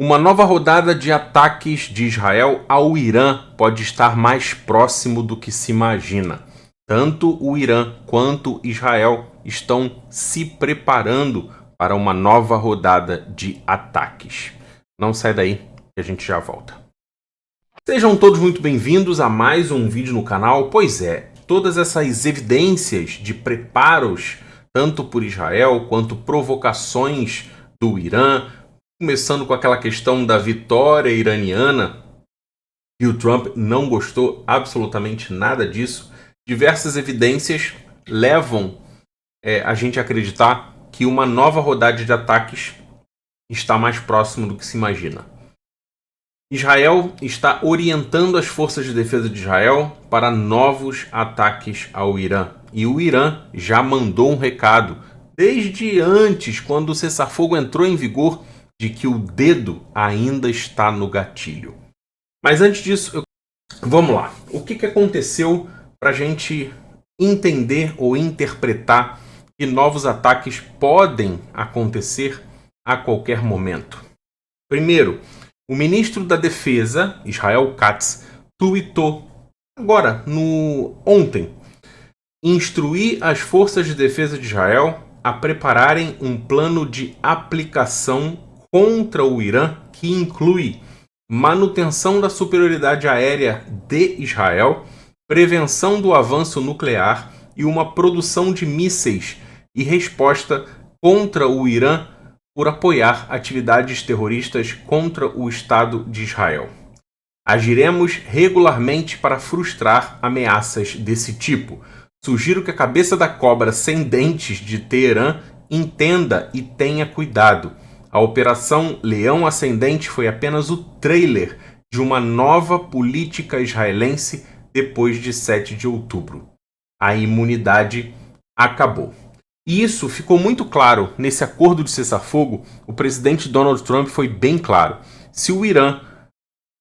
Uma nova rodada de ataques de Israel ao Irã pode estar mais próximo do que se imagina. Tanto o Irã quanto Israel estão se preparando para uma nova rodada de ataques. Não sai daí que a gente já volta. Sejam todos muito bem-vindos a mais um vídeo no canal. Pois é, todas essas evidências de preparos, tanto por Israel quanto provocações do Irã, começando com aquela questão da vitória iraniana, e o Trump não gostou absolutamente nada disso. Diversas evidências levam a gente a acreditar que uma nova rodada de ataques está mais próximo do que se imagina. Israel está orientando as forças de defesa de Israel para novos ataques ao Irã. E o Irã já mandou um recado desde antes, quando o cessar-fogo entrou em vigor, de que o dedo ainda está no gatilho. Mas antes disso, vamos lá. O que aconteceu para a gente entender ou interpretar que novos ataques podem acontecer a qualquer momento? Primeiro, o ministro da Defesa, Israel Katz, tweetou ontem, instruir as forças de defesa de Israel a prepararem um plano de aplicação contra o Irã, que inclui manutenção da superioridade aérea de Israel, prevenção do avanço nuclear e uma produção de mísseis e resposta contra o Irã por apoiar atividades terroristas contra o Estado de Israel. Agiremos regularmente para frustrar ameaças desse tipo. Sugiro que a cabeça da cobra sem dentes de Teherã entenda e tenha cuidado. A Operação Leão Ascendente foi apenas o trailer de uma nova política israelense depois de 7 de outubro. A imunidade acabou. E isso ficou muito claro nesse acordo de cessar-fogo. O presidente Donald Trump foi bem claro. Se o Irã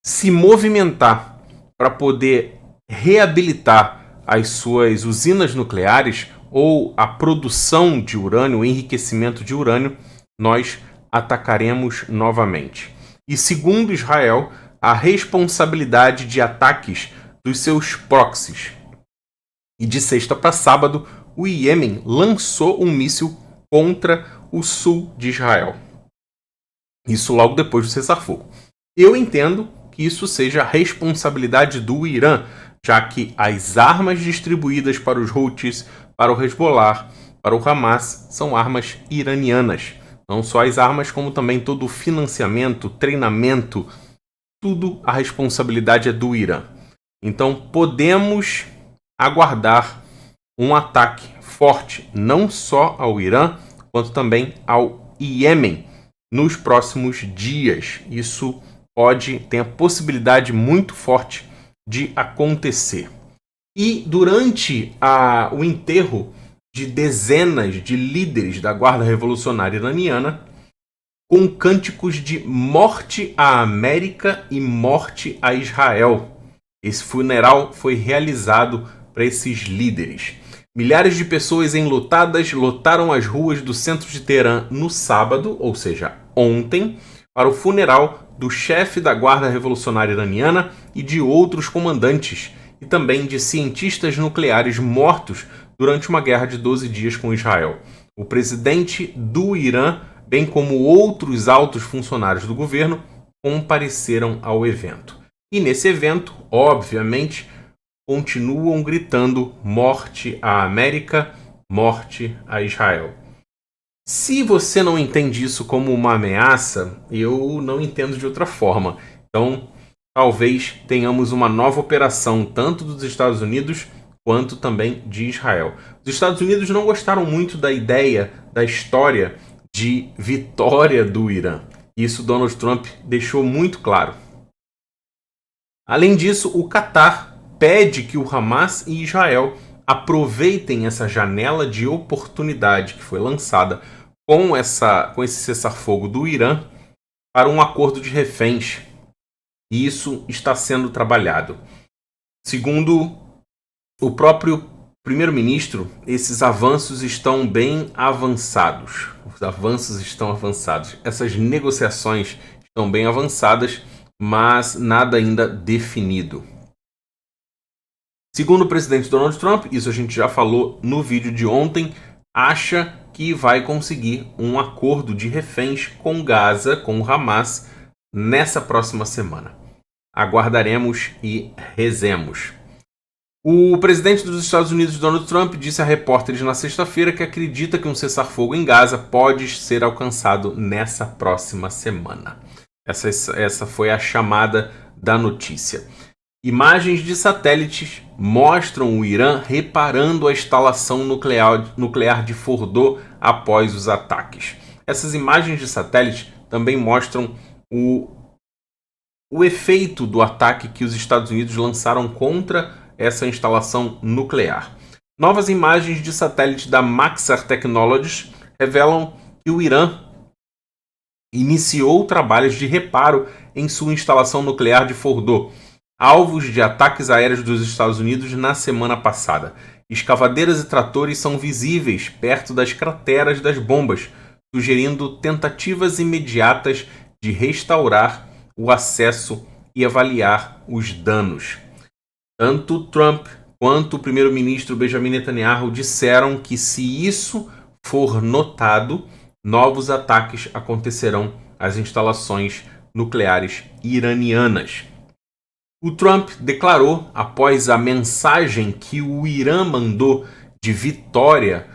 se movimentar para poder reabilitar as suas usinas nucleares ou a produção de urânio, o enriquecimento de urânio, nós atacaremos novamente. E segundo Israel, a responsabilidade de ataques dos seus proxies. E de sexta para sábado, o Iêmen lançou um míssil contra o sul de Israel. Isso logo depois do cessar-fogo. Eu entendo que isso seja a responsabilidade do Irã, já que as armas distribuídas para os Houthis, para o Hezbollah, para o Hamas, são armas iranianas. Não só as armas, como também todo o financiamento, treinamento, tudo a responsabilidade é do Irã. Então podemos aguardar um ataque forte, não só ao Irã, quanto também ao Iêmen nos próximos dias. Isso tem a possibilidade muito forte de acontecer. E durante o enterro de dezenas de líderes da Guarda Revolucionária Iraniana, com cânticos de morte à América e morte a Israel. Esse funeral foi realizado para esses líderes. Milhares de pessoas enlutadas lotaram as ruas do centro de Teherã no sábado, ou seja, ontem, para o funeral do chefe da Guarda Revolucionária Iraniana e de outros comandantes, e também de cientistas nucleares mortos durante uma guerra de 12 dias com Israel. O presidente do Irã, bem como outros altos funcionários do governo, compareceram ao evento. E nesse evento, obviamente, continuam gritando morte à América, morte a Israel. Se você não entende isso como uma ameaça, eu não entendo de outra forma. Então, talvez tenhamos uma nova operação, tanto dos Estados Unidos quanto também de Israel. Os Estados Unidos não gostaram muito da ideia, da história de vitória do Irã. Isso Donald Trump deixou muito claro. Além disso, o Catar pede que o Hamas e Israel aproveitem essa janela de oportunidade que foi lançada com esse cessar-fogo do Irã para um acordo de reféns. E isso está sendo trabalhado. Segundo o próprio primeiro-ministro, esses avanços estão bem avançados. Os avanços estão avançados. Essas negociações estão bem avançadas, mas nada ainda definido. Segundo o presidente Donald Trump, isso a gente já falou no vídeo de ontem, acha que vai conseguir um acordo de reféns com Gaza, com o Hamas, nessa próxima semana. Aguardaremos e rezemos. O presidente dos Estados Unidos, Donald Trump, disse a repórteres na sexta-feira que acredita que um cessar-fogo em Gaza pode ser alcançado nessa próxima semana. Essa foi a chamada da notícia. Imagens de satélites mostram o Irã reparando a instalação nuclear de Fordo após os ataques. Essas imagens de satélite também mostram o efeito do ataque que os Estados Unidos lançaram contra essa instalação nuclear. Novas imagens de satélite da Maxar Technologies revelam que o Irã iniciou trabalhos de reparo em sua instalação nuclear de Fordo, alvos de ataques aéreos dos Estados Unidos na semana passada. Escavadeiras e tratores são visíveis perto das crateras das bombas, sugerindo tentativas imediatas de restaurar o acesso e avaliar os danos. Tanto Trump quanto o primeiro-ministro Benjamin Netanyahu disseram que, se isso for notado, novos ataques acontecerão às instalações nucleares iranianas. O Trump declarou, após a mensagem que o Irã mandou de vitória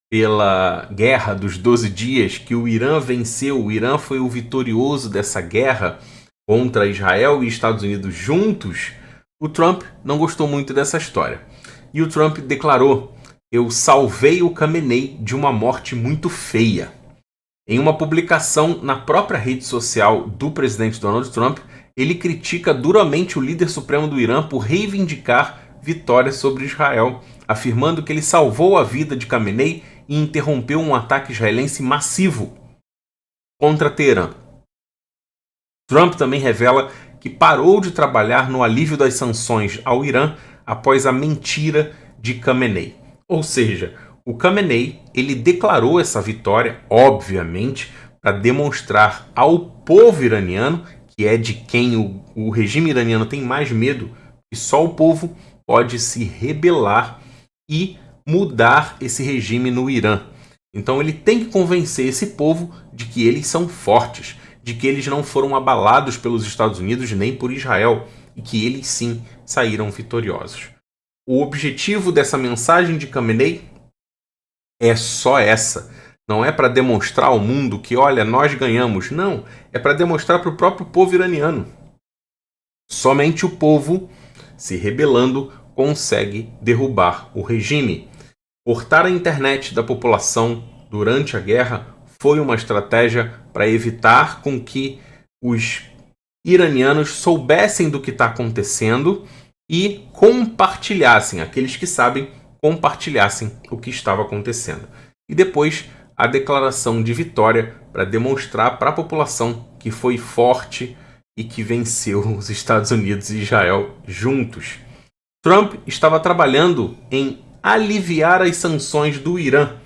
pela Guerra dos 12 Dias, que o Irã venceu, o Irã foi o vitorioso dessa guerra contra Israel e Estados Unidos juntos, o Trump não gostou muito dessa história. E o Trump declarou: "Eu salvei o Khamenei de uma morte muito feia." Em uma publicação na própria rede social do presidente Donald Trump, ele critica duramente o líder supremo do Irã por reivindicar vitórias sobre Israel, afirmando que ele salvou a vida de Khamenei e interrompeu um ataque israelense massivo contra Teherã. Trump também revela que parou de trabalhar no alívio das sanções ao Irã após a mentira de Khamenei. Ou seja, o Khamenei ele declarou essa vitória, obviamente, para demonstrar ao povo iraniano, que é de quem o regime iraniano tem mais medo, que só o povo pode se rebelar e mudar esse regime no Irã. Então ele tem que convencer esse povo de que eles são fortes, de que eles não foram abalados pelos Estados Unidos nem por Israel e que eles sim saíram vitoriosos. O objetivo dessa mensagem de Khamenei é só essa. Não é para demonstrar ao mundo que, olha, nós ganhamos. Não, é para demonstrar para o próprio povo iraniano. Somente o povo, se rebelando, consegue derrubar o regime. Cortar a internet da população durante a guerra foi uma estratégia para evitar com que os iranianos soubessem do que está acontecendo e compartilhassem, aqueles que sabem, compartilhassem o que estava acontecendo. E depois a declaração de vitória para demonstrar para a população que foi forte e que venceu os Estados Unidos e Israel juntos. Trump estava trabalhando em aliviar as sanções do Irã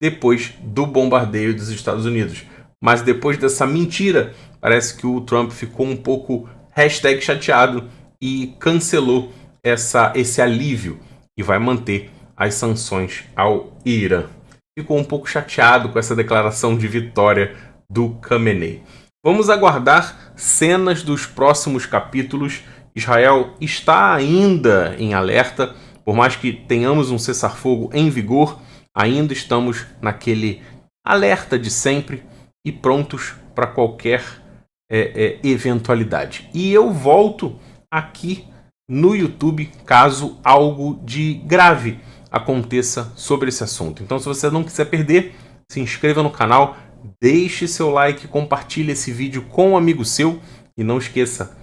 depois do bombardeio dos Estados Unidos. Mas depois dessa mentira, parece que o Trump ficou um pouco #chateado e cancelou esse alívio e vai manter as sanções ao Irã. Ficou um pouco chateado com essa declaração de vitória do Khamenei. Vamos aguardar cenas dos próximos capítulos. Israel está ainda em alerta, por mais que tenhamos um cessar-fogo em vigor, ainda estamos naquele alerta de sempre e prontos para qualquer eventualidade. E eu volto aqui no YouTube caso algo de grave aconteça sobre esse assunto. Então, se você não quiser perder, se inscreva no canal, deixe seu like, compartilhe esse vídeo com um amigo seu e não esqueça,